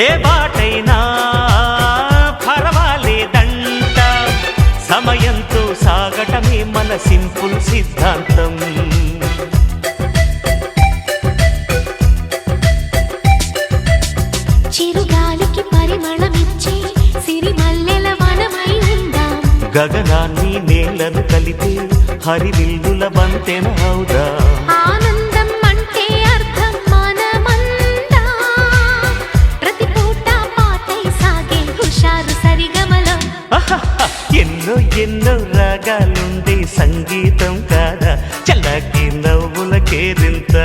ఏ బాటైనా పర్వాలేదంట, సమయంతో సాగటమే మన సింపుల్ సిద్ధాంతం. చిరుగాలికి పరిమళమిచ్చే సిరిమల్లెల వనమై ఉందాం, గగనాన్ని నేలను కలిపే హరివిల్లుల బంతెన అవుదాం. ఆనందం అంటే అర్థం మనమందా, ప్రతి పూట పాటై సాగే హుషారు సరిగమలో. ఎన్నో ఎన్నో రాగాలుండే సంగీతం కాదా, చల్లకి నవ్వుల కేరింత.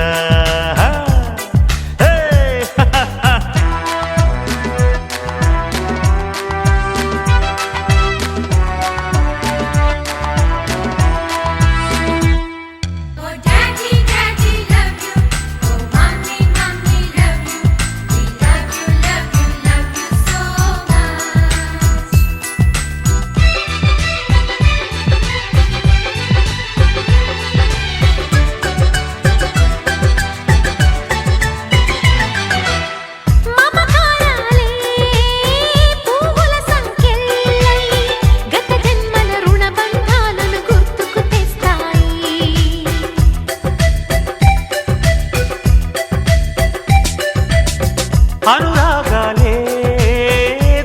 అనురాగాలే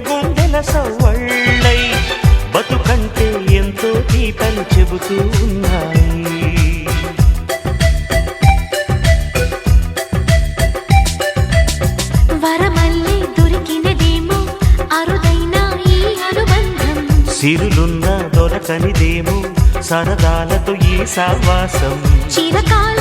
గుండెల సవ్వళ్ళై బతుకంటే ఎంతో తీపని చెబుతూ ఉన్నాయి. వరమల్లే దొరికినదేమో అరుదైన ఈ అనుబంధం, సిరులున్న దొరకనిదేమో సరదాలతో ఈ సావాసం. చిరకాల